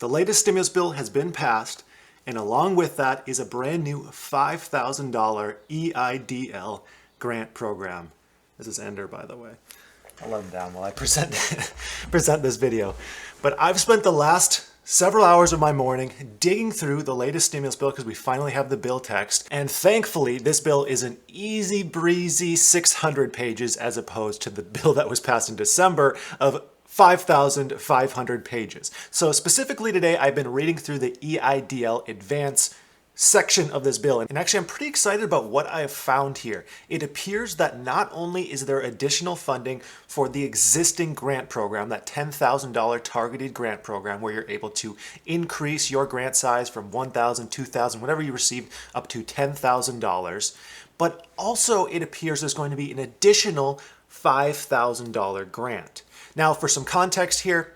The latest stimulus bill has been passed, and along with that is a brand new $5,000 EIDL grant program. This is Ender, by the way. I'll let him down while I present this video. But I've spent the last several hours of my morning digging through the latest stimulus bill because we finally have the bill text. And thankfully, this bill is an easy breezy 600 pages as opposed to the bill that was passed in December of 5,500 pages. So specifically today, I've been reading through the EIDL Advance section of this bill. And actually, I'm pretty excited about what I have found here. It appears that not only is there additional funding for the existing grant program, that $10,000 targeted grant program where you're able to increase your grant size from $1,000, $2,000, whatever you received, up to $10,000, but also it appears there's going to be an additional $5,000 grant. Now, for some context here,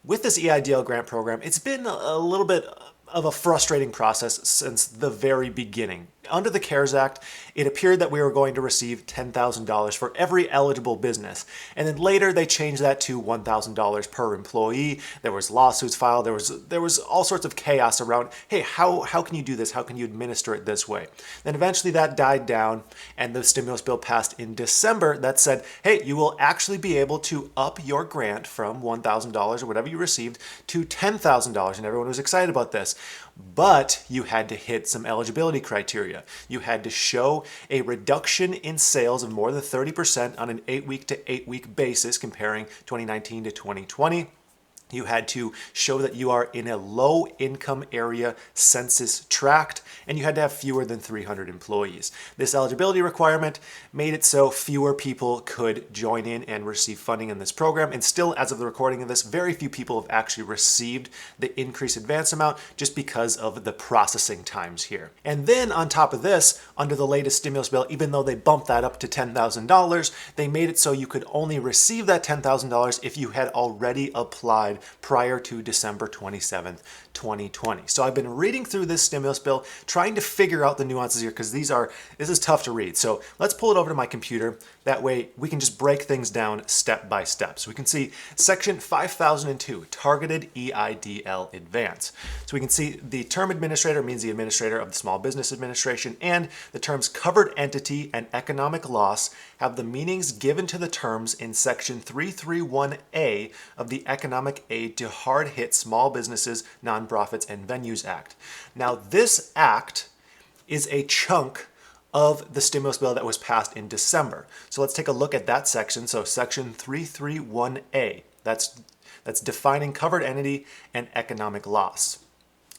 with this EIDL grant program, it's been a little bit of a frustrating process since the very beginning. Under the CARES Act, it appeared that we were going to receive $10,000 for every eligible business. And then later they changed that to $1,000 per employee. There was lawsuits filed. There was all sorts of chaos around, hey, how can you do this? How can you administer it this way? Then eventually that died down and the stimulus bill passed in December that said, hey, you will actually be able to up your grant from $1,000 or whatever you received to $10,000. And everyone was excited about this. But you had to hit some eligibility criteria. You had to show a reduction in sales of more than 30% on an 8-week to 8-week basis comparing 2019 to 2020. You had to show that you are in a low income area census tract, and you had to have fewer than 300 employees. This eligibility requirement made it so fewer people could join in and receive funding in this program. And still, as of the recording of this, very few people have actually received the increased advance amount just because of the processing times here. And then on top of this, under the latest stimulus bill, even though they bumped that up to $10,000, they made it so you could only receive that $10,000 if you had already applied prior to December 27th, 2020. So I've been reading through this stimulus bill, trying to figure out the nuances here because this is tough to read. So let's pull it over to my computer. That way we can just break things down step by step. So we can see section 5002, targeted EIDL advance. So we can see the term administrator means the administrator of the Small Business Administration, and the terms covered entity and economic loss have the meanings given to the terms in section 331A of the Economic Aid to Hard-Hit Small Businesses, Nonprofits, and Venues Act. Now, this act is a chunk of the stimulus bill that was passed in December. So let's take a look at that section. So section 331A, that's defining covered entity and economic loss.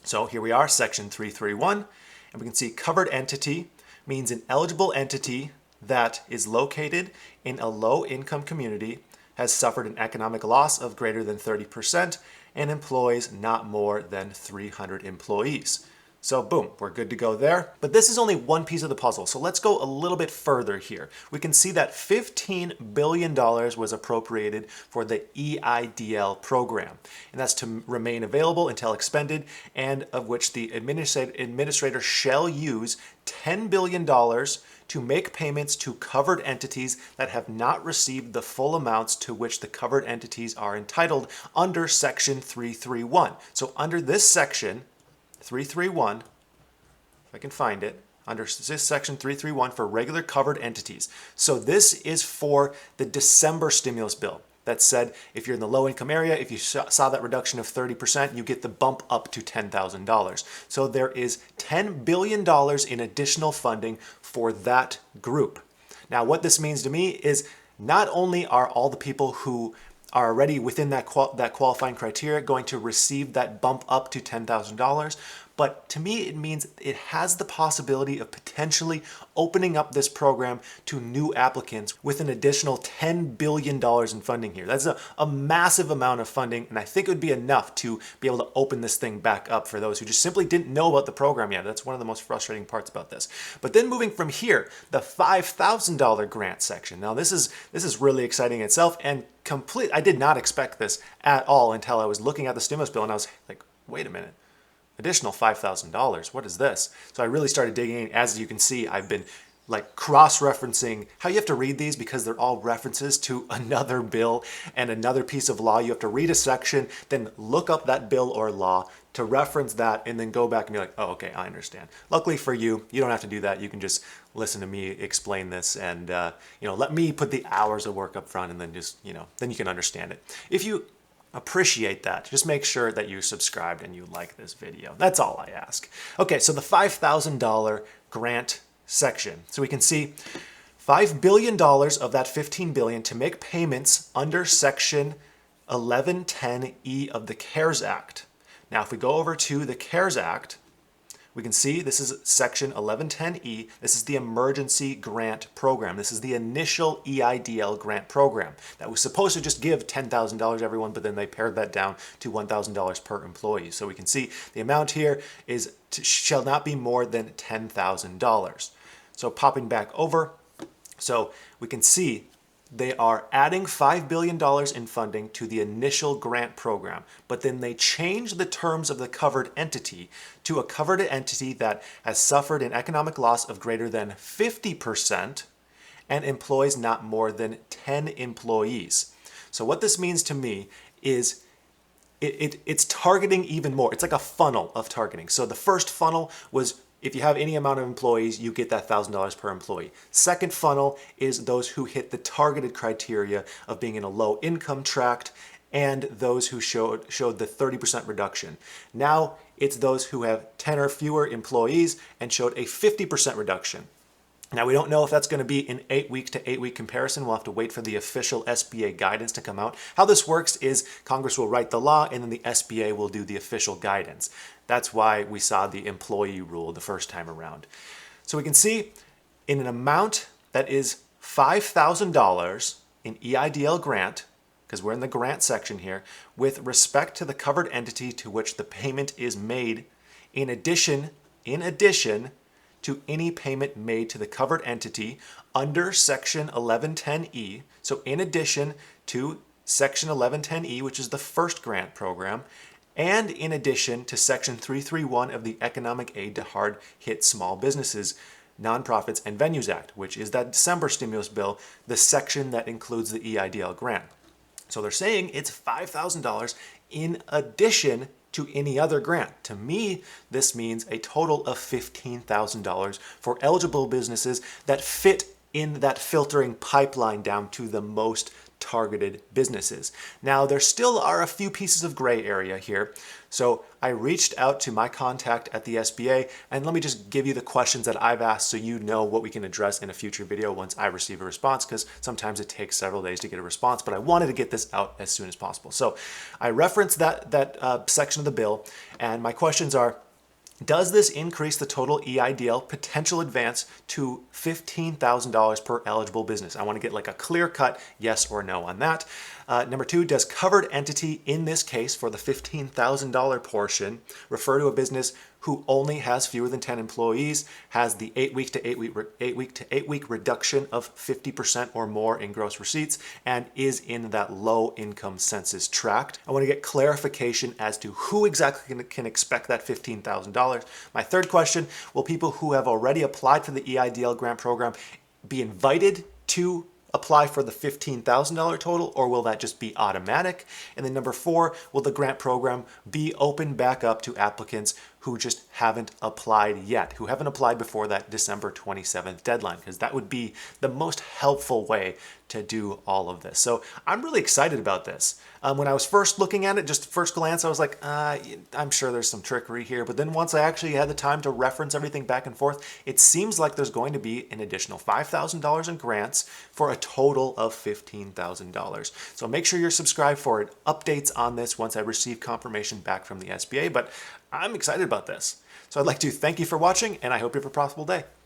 So here we are, section 331, and we can see covered entity means an eligible entity that is located in a low-income community, has suffered an economic loss of greater than 30%, and employs not more than 300 employees. So boom, we're good to go there. But this is only one piece of the puzzle. So let's go a little bit further here. We can see that $15 billion was appropriated for the EIDL program. And that's to remain available until expended, and of which the administrator shall use $10 billion to make payments to covered entities that have not received the full amounts to which the covered entities are entitled under section 331. So under this section, 331, if I can find it, under this section 331 for regular covered entities. So this is for the December stimulus bill that said if you're in the low income area, if you saw that reduction of 30%, you get the bump up to $10,000. So there is $10 billion in additional funding for that group. Now, what this means to me is not only are all the people who are already within that qualifying criteria going to receive that bump up to $10,000, but to me it means it has the possibility of potentially opening up this program to new applicants with an additional $10 billion in funding here. That's a massive amount of funding, and I think it would be enough to be able to open this thing back up for those who just simply didn't know about the program yet. That's one of the most frustrating parts about this. But then moving from here, the $5,000 grant section. Now this is really exciting in itself, and I did not expect this at all until I was looking at the stimulus bill and I was like, wait a minute. Additional $5,000. What is this? So I really started digging in. As you can see, I've been like cross-referencing how you have to read these because they're all references to another bill and another piece of law. You have to read a section, then look up that bill or law to reference that, and then go back and be like, oh, okay, I understand. Luckily for you, you don't have to do that. You can just listen to me explain this and let me put the hours of work up front, and then just, then you can understand it. If you appreciate that, just make sure that you subscribed and you like this video. That's all I ask. Okay, so the $5,000 grant section. So we can see $5 billion of that $15 billion to make payments under Section 1110E of the CARES Act. Now, if we go over to the CARES Act, we can see this is Section 1110E. This is the Emergency Grant Program. This is the initial EIDL grant program that was supposed to just give $10,000 everyone, but then they pared that down to $1,000 per employee. So we can see the amount here is shall not be more than $10,000. So popping back over, so we can see they are adding $5 billion in funding to the initial grant program, but then they change the terms of the covered entity to a covered entity that has suffered an economic loss of greater than 50% and employs not more than 10 employees. So what this means to me is it's targeting even more. It's like a funnel of targeting. So the first funnel was if you have any amount of employees, you get that $1,000 per employee. Second funnel is those who hit the targeted criteria of being in a low income tract and those who showed the 30% reduction. Now it's those who have 10 or fewer employees and showed a 50% reduction. Now, we don't know if that's going to be an 8-week to 8-week comparison. We'll have to wait for the official SBA guidance to come out. How this works is Congress will write the law and then the SBA will do the official guidance. That's why we saw the employee rule the first time around. So we can see in an amount that is $5,000 in EIDL grant, because we're in the grant section here, with respect to the covered entity to which the payment is made, in addition to any payment made to the covered entity under Section 1110E. So in addition to Section 1110E, which is the first grant program, and in addition to Section 331 of the Economic Aid to Hard-Hit Small Businesses, Nonprofits and Venues Act, which is that December stimulus bill, the section that includes the EIDL grant. So they're saying it's $5,000 in addition to any other grant. To me, this means a total of $15,000 for eligible businesses that fit in that filtering pipeline down to the most targeted businesses. Now, there still are a few pieces of gray area here. So I reached out to my contact at the SBA, and let me just give you the questions that I've asked so you know what we can address in a future video once I receive a response, because sometimes it takes several days to get a response, but I wanted to get this out as soon as possible. So I referenced that section of the bill, and my questions are, does this increase the total EIDL potential advance to $15,000 per eligible business? I want to get like a clear-cut yes or no on that. Number two, does covered entity in this case for the $15,000 portion refer to a business who only has fewer than 10 employees, has the 8-week to 8-week reduction of 50% or more in gross receipts, and is in that low income census tract? I want to get clarification as to who exactly can expect that $15,000. My third question, will people who have already applied for the EIDL grant program be invited to apply for the $15,000 total, or will that just be automatic? And then number four, will the grant program be open back up to applicants who just haven't applied yet, who haven't applied before that December 27th deadline? Because that would be the most helpful way to do all of this. So I'm really excited about this. When I was first looking at it, just first glance, I was like, I'm sure there's some trickery here. But then once I actually had the time to reference everything back and forth, it seems like there's going to be an additional $5,000 in grants for a total of $15,000. So make sure you're subscribed for updates on this once I receive confirmation back from the SBA. But I'm excited about this. So I'd like to thank you for watching, and I hope you have a profitable day.